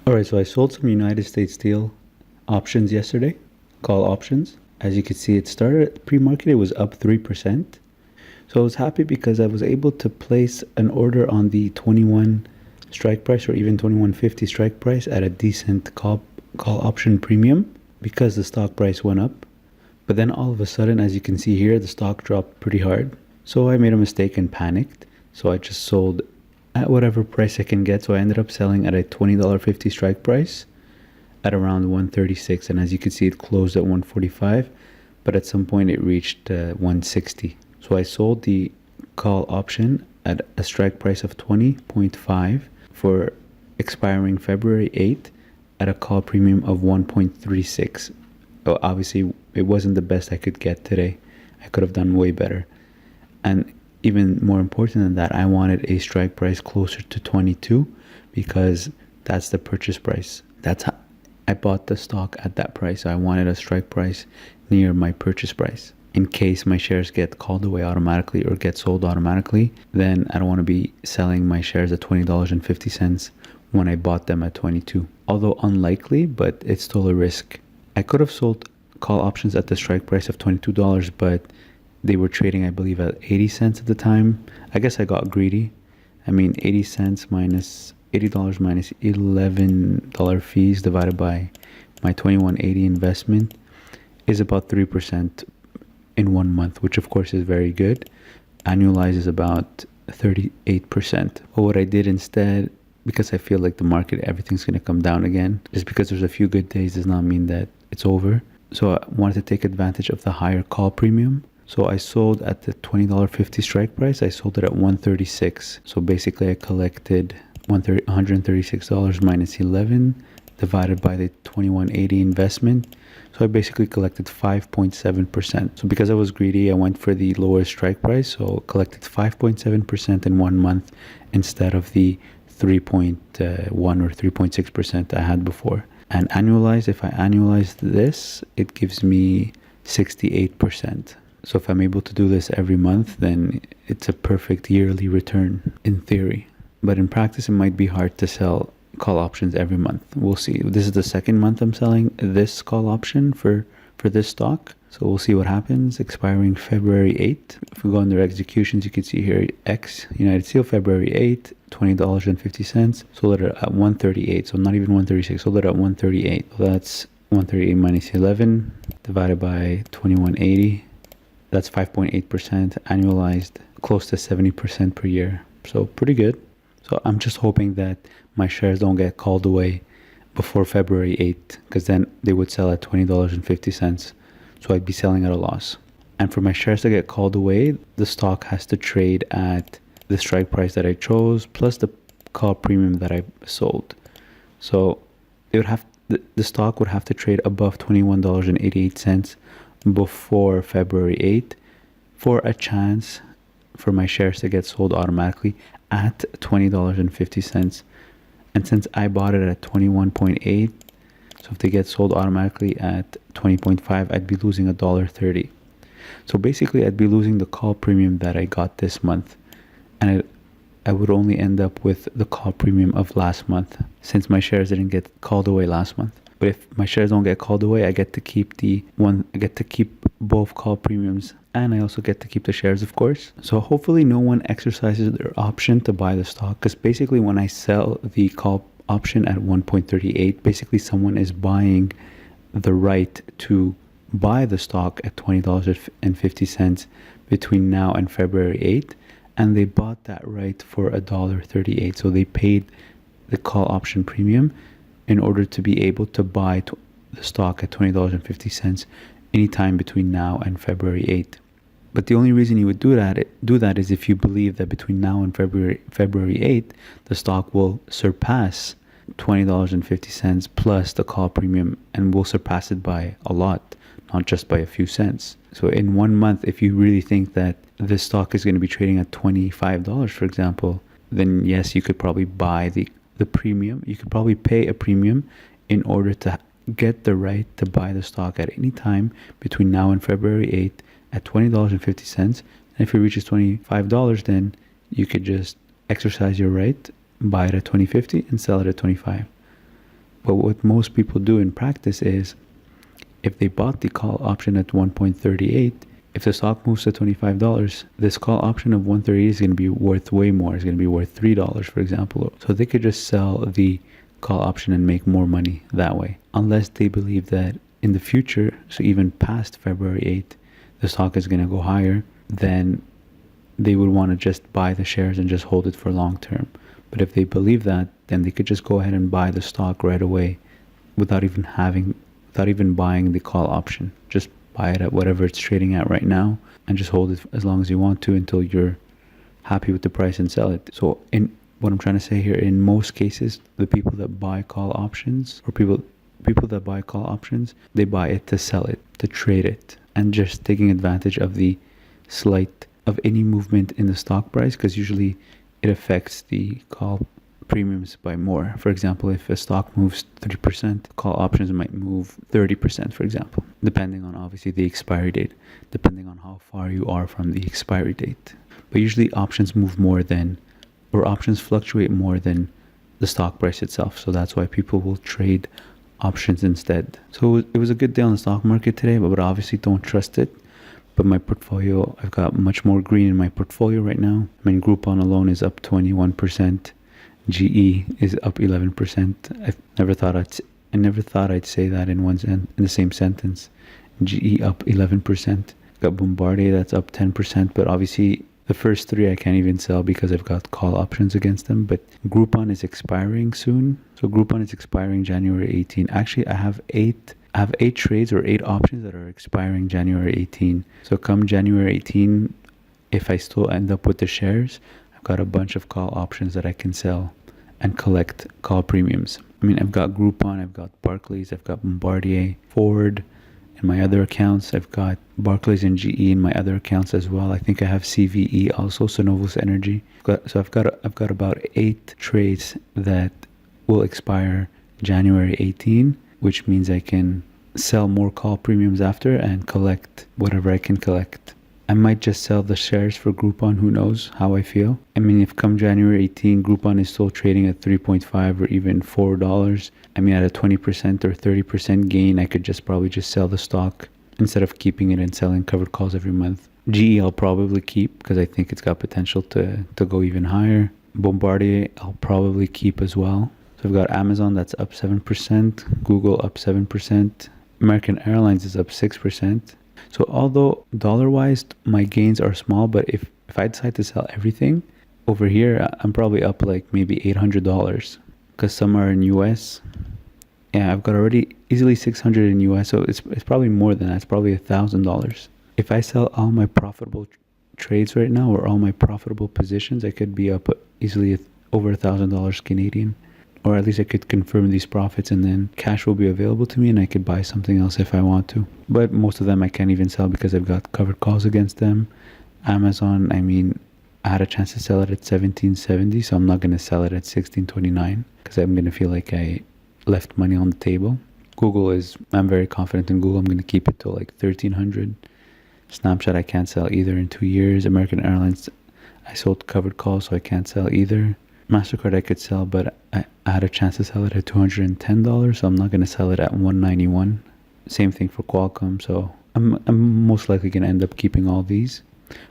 All right, so I sold some United States Steel options yesterday, call options. As you can see, it started pre-market, it was up 3%. So I was happy because I was able to place an order on the 21 strike price or even 21.50 strike price at a decent call option premium because the stock price went up. But then all of a sudden, as you can see here, the stock dropped pretty hard. So I made a mistake and panicked. So I just sold at whatever price I can get. So I ended up selling at a $20.50 strike price at around 136. And as you can see, it closed at 145, but at some point it reached 160. So I sold the call option at a strike price of 20.5 for expiring February 8th at a call premium of 1.36. Well, obviously, it wasn't the best I could get today. I could have done way better. And even more important than that, I wanted a strike price closer to 22 because that's the purchase price. That's how I bought the stock at that price. So I wanted a strike price near my purchase price. In case my shares get called away automatically or get sold automatically, then I don't want to be selling my shares at $20.50 when I bought them at 22. Although unlikely, but it's still a risk. I could have sold call options at the strike price of $22, but they were trading, I believe, at 80 cents at the time. I guess I got greedy. I mean, 80 cents minus $80 minus $11 fees divided by my 21.80 investment is about 3% in 1 month, which of course is very good. Annualized is about 38%. But what I did instead, because I feel like the market, everything's going to come down again, just because there's a few good days does not mean that it's over. So I wanted to take advantage of the higher call premium. So I sold at the $20.50 strike price. I sold it at 136. So basically I collected $136 minus 11 divided by the 21.80 investment. So I basically collected 5.7%. So because I was greedy, I went for the lower strike price. So collected 5.7% in 1 month instead of the 3.1 or 3.6% I had before. And annualized, if I annualize this, it gives me 68%. So if I'm able to do this every month, then it's a perfect yearly return in theory. But in practice, it might be hard to sell call options every month. We'll see. This is the second month I'm selling this call option for this stock. So we'll see what happens. Expiring February 8th. If we go under executions, you can see here United Steel, February 8th, $20.50. Sold it at 138. So not even 136. Sold it at 138. So that's 138 minus 11 divided by 21.80. That's 5.8% annualized, close to 70% per year. So pretty good. So I'm just hoping that my shares don't get called away before February 8th, because then they would sell at $20.50. So I'd be selling at a loss. And for my shares to get called away, the stock has to trade at the strike price that I chose plus the call premium that I sold. So it would have the stock would have to trade above $21.88 before February 8th for a chance for my shares to get sold automatically at $20.50. And since I bought it at 21.8, so if they get sold automatically at 20.5, I'd be losing $1.30. So basically I'd be losing the call premium that I got this month, and I would only end up with the call premium of last month since my shares didn't get called away last month. But if my shares don't get called away, I get to keep both call premiums, and I also get to keep the shares, of course. So hopefully no one exercises their option to buy the stock, because basically when I sell the call option at 1.38, basically someone is buying the right to buy the stock at $20.50 between now and February 8th, and they bought that right for $1.38. So they paid the call option premium in order to be able to buy the stock at $20.50 anytime between now and February 8th. But the only reason you would do that is if you believe that between now and February 8th, the stock will surpass $20.50 plus the call premium, and will surpass it by a lot, not just by a few cents. So in 1 month, if you really think that this stock is going to be trading at $25, for example, then yes, you could probably buy the premium. You could probably pay a premium in order to get the right to buy the stock at any time between now and February 8th at $20.50. And if it reaches $25, then you could just exercise your right, buy it at $20.50 and sell it at $25. But what most people do in practice is, if they bought the call option at 1.38, if the stock moves to $25, this call option of 138 is going to be worth way more. It's going to be worth $3, for example. So they could just sell the call option and make more money that way. Unless they believe that in the future, so even past February 8th, the stock is going to go higher, then they would want to just buy the shares and just hold it for long term. But if they believe that, then they could just go ahead and buy the stock right away without even buying the call option. Just buy it at whatever it's trading at right now and just hold it as long as you want to until you're happy with the price and sell it. So in what I'm trying to say here, in most cases, the people that buy call options, or people that buy call options, they buy it to sell it, to trade it, and just taking advantage of the slight of any movement in the stock price, because usually it affects the call premiums by more. For example, if a stock moves 3%, call options might move 30%, for example, depending on obviously the expiry date, depending on how far you are from the expiry date. But usually options options fluctuate more than the stock price itself. So that's why people will trade options instead. So it was a good day on the stock market today, but obviously don't trust it. But my portfolio, I've got much more green in my portfolio right now. I mean, Groupon alone is up 21%. GE is up 11%. I never thought I'd say that in the same sentence. GE up 11%. Got Bombardier, that's up 10%. But obviously, the first three I can't even sell because I've got call options against them. But Groupon is expiring soon. So Groupon is expiring January 18. Actually, I have eight trades or 8 options that are expiring January 18. So come January 18, if I still end up with the shares, I've got a bunch of call options that I can sell and collect call premiums. I mean, I've got Groupon, I've got Barclays, I've got Bombardier, Ford in my other accounts. I've got Barclays and GE in my other accounts as well. I think I have CVE also, Synovus Energy. So I've got about 8 trades that will expire January 18, which means I can sell more call premiums after and collect whatever I can collect. I might just sell the shares for Groupon. Who knows how I feel? I mean, if come January 18, Groupon is still trading at 3.5 or even $4, I mean, at a 20% or 30% gain, I could probably just sell the stock instead of keeping it and selling covered calls every month. GE I'll probably keep because I think it's got potential to go even higher. Bombardier I'll probably keep as well. So I've got Amazon that's up 7%, Google up 7%, American Airlines is up 6%. So although dollar-wise my gains are small, but if I decide to sell everything over here, I'm probably up like maybe $800 because some are in US. Yeah, I've got already easily 600 in US, so it's probably more than that. It's probably $1,000. If I sell all my profitable trades right now or all my profitable positions, I could be up easily over $1,000 Canadian. Or at least I could confirm these profits and then cash will be available to me and I could buy something else if I want to. But most of them I can't even sell because I've got covered calls against them. Amazon, I mean, I had a chance to sell it at $17.70, so I'm not going to sell it at $16.29 because I'm going to feel like I left money on the table. I'm very confident in Google. I'm going to keep it till like $1,300. Snapchat I can't sell either in 2 years. American Airlines, I sold covered calls, so I can't sell either. MasterCard I could sell, but I had a chance to sell it at $210, so I'm not going to sell it at $191. Same thing for Qualcomm, so I'm most likely going to end up keeping all these.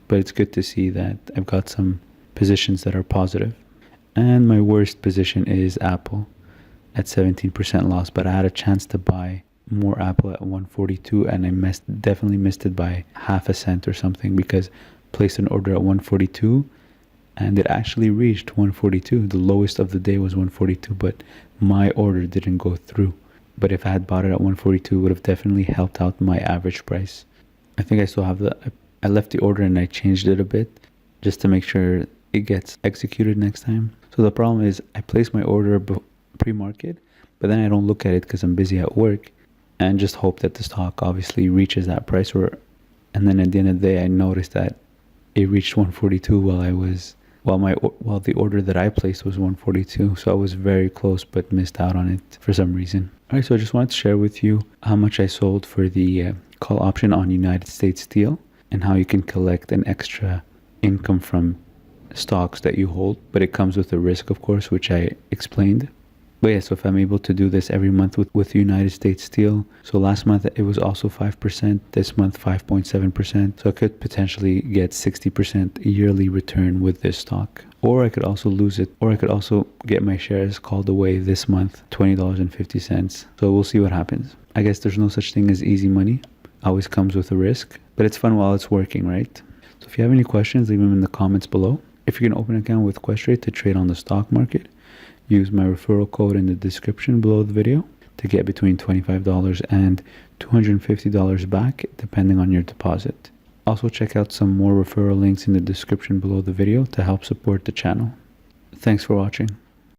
But it's good to see that I've got some positions that are positive. And my worst position is Apple at 17% loss, but I had a chance to buy more Apple at 142 and I definitely missed it by half a cent or something because I placed an order at 142 and it actually reached 142. The lowest of the day was 142, but my order didn't go through. But if I had bought it at 142, it would have definitely helped out my average price. I think I still have I left the order and I changed it a bit just to make sure it gets executed next time. So the problem is I place my order pre-market, but then I don't look at it because I'm busy at work and just hope that the stock obviously reaches that price. And then at the end of the day, I noticed that it reached 142 while the order that I placed was 142. So I was very close but missed out on it for some reason. All right, so I just wanted to share with you how much I sold for the call option on United States Steel and how you can collect an extra income from stocks that you hold, but it comes with a risk, of course, which I explained. But yeah, so if I'm able to do this every month with United States Steel, so last month it was also 5%, this month 5.7%. So I could potentially get 60% yearly return with this stock. Or I could also lose it, or I could also get my shares called away this month, $20.50. So we'll see what happens. I guess there's no such thing as easy money. Always comes with a risk, but it's fun while it's working, right? So if you have any questions, leave them in the comments below. If you're going to open an account with Questrade to trade on the stock market, use my referral code in the description below the video to get between $25 and $250 back, depending on your deposit. Also check out some more referral links in the description below the video to help support the channel. Thanks for watching.